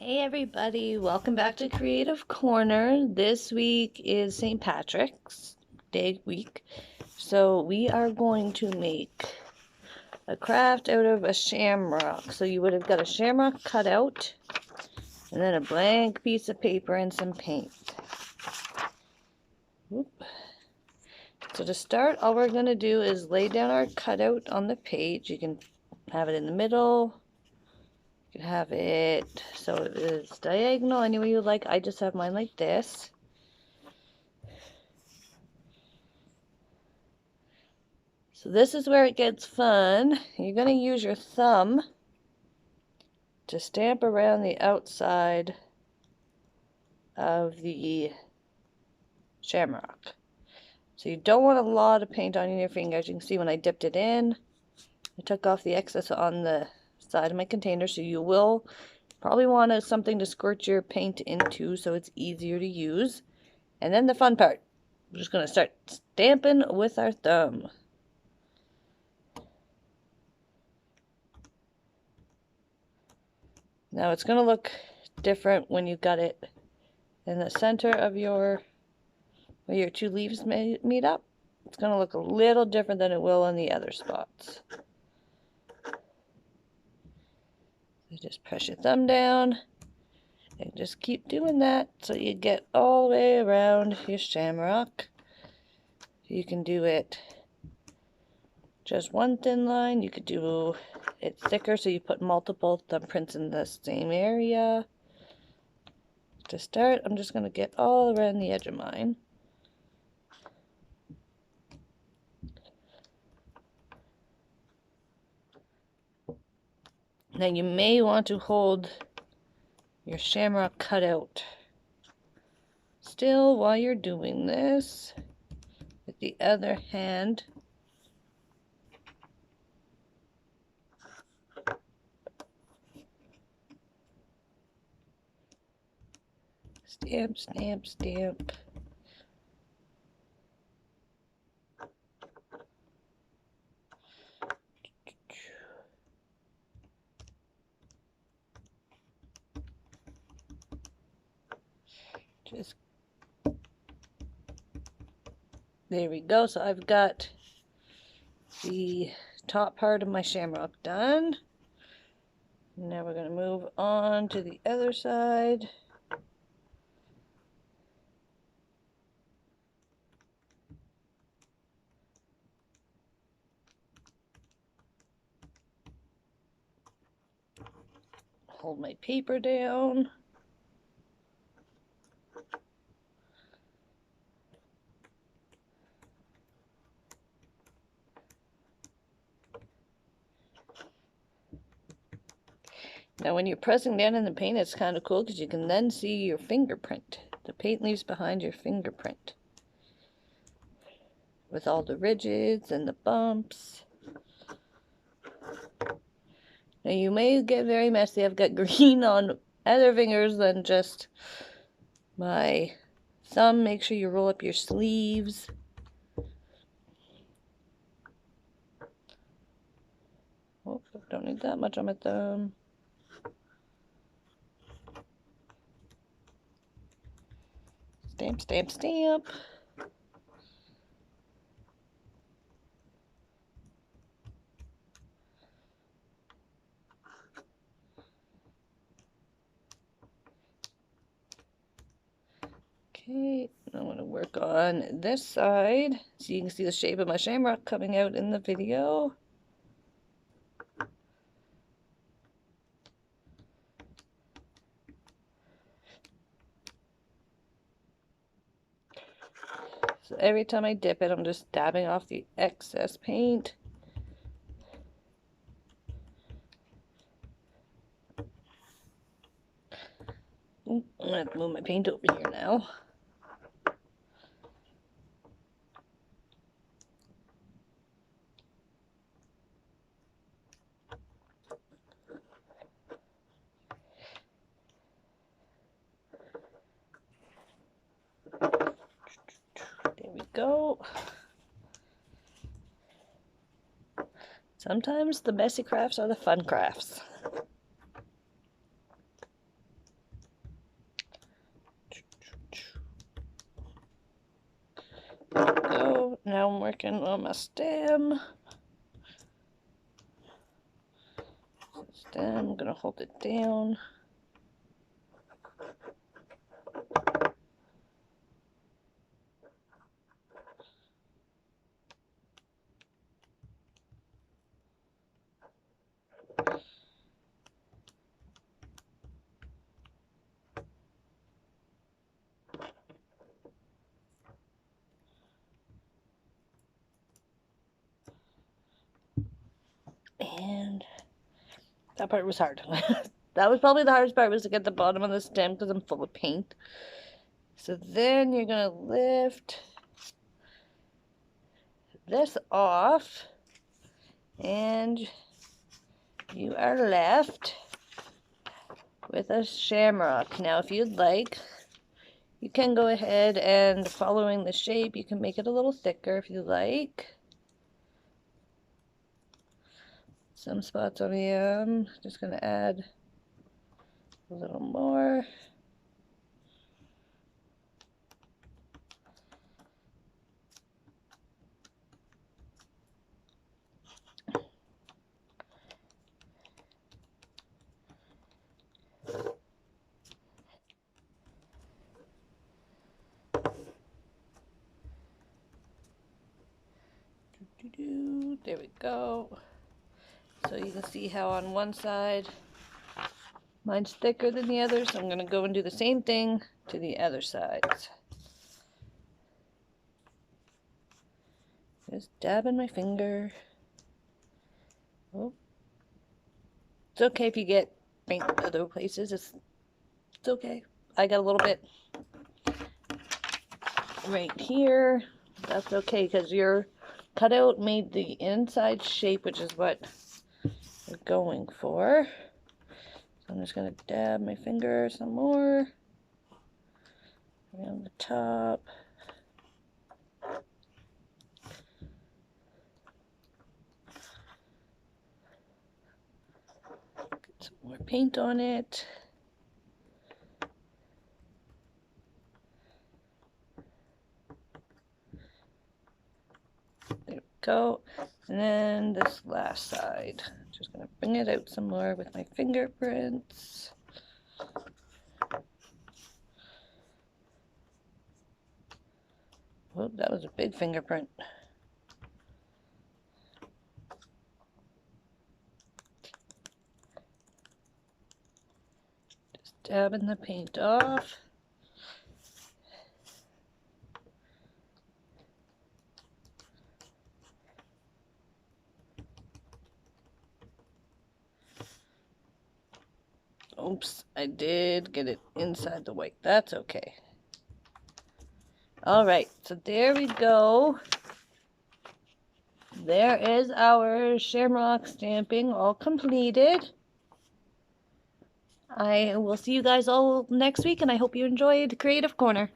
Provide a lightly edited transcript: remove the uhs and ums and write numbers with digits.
Hey everybody, welcome back to Creative Corner. This week is St. Patrick's Day week, so we are going to make a craft out of a shamrock. So you would have got a shamrock cut out, and then a blank piece of paper and some paint. Whoop. So to start, all we're going to do is lay down our cutout on the page. You can have it in the middle. You can have it so it is diagonal any way you like. I just have mine like this. So this is where it gets fun. You're going to use your thumb to stamp around the outside of the shamrock. So you don't want a lot of paint on your fingers. You can see when I dipped it in, I took off the excess on the side of my container. So you will probably want something to squirt your paint into so it's easier to use. And then the fun part. We're just going to start stamping with our thumb. Now it's going to look different when you've got it in the center of where your two leaves meet up. It's going to look a little different than it will in the other spots. So just press your thumb down and just keep doing that so you get all the way around your shamrock. You can do it just one thin line. You could do it thicker so you put multiple thumbprints in the same area. To start, I'm just going to get all around the edge of mine. Now you may want to hold your shamrock cutout still while you're doing this with the other hand. Stamp, stamp, stamp. Just there we go. So I've got the top part of my shamrock done. Now we're going to move on to the other side. Hold my paper down. Now when you're pressing down in the paint, it's kind of cool because you can then see your fingerprint. The paint leaves behind your fingerprint with all the ridges and the bumps. Now you may get very messy. I've got green on other fingers than just my thumb. Make sure you roll up your sleeves. Oh, don't need that much on my thumb. Stamp, stamp, stamp. Okay, I'm going to work on this side so you can see the shape of my shamrock coming out in the video. So every time I dip it, I'm just dabbing off the excess paint. I'm going to have to move my paint over here now. There we go. Sometimes the messy crafts are the fun crafts. working on my stem. I'm gonna hold it down. And that part was hard. That was probably the hardest part, was to get the bottom of the stem because I'm full of paint. So then you're gonna lift this off and you are left with a shamrock. Now if you'd like, you can go ahead and, following the shape, you can make it a little thicker if you like. Some spots on the just gonna add a little more. There we go. So you can see how on one side mine's thicker than the other, so I'm going to go and do the same thing to the other sides. Just dabbing my finger. Oh. It's okay if you get paint other places. It's okay. I got a little bit right here. That's okay because your cutout made the inside shape, which is what we're going for. So I'm just going to dab my finger some more around the top. Get some more paint on it. There we go. And then this last side, just going to bring it out some more with my fingerprints. Whoop, that was a big fingerprint. Just dabbing the paint off. Oops, I did get it inside the white. That's okay. Alright, so there we go. There is our shamrock stamping all completed. I will see you guys all next week, and I hope you enjoyed Creative Corner.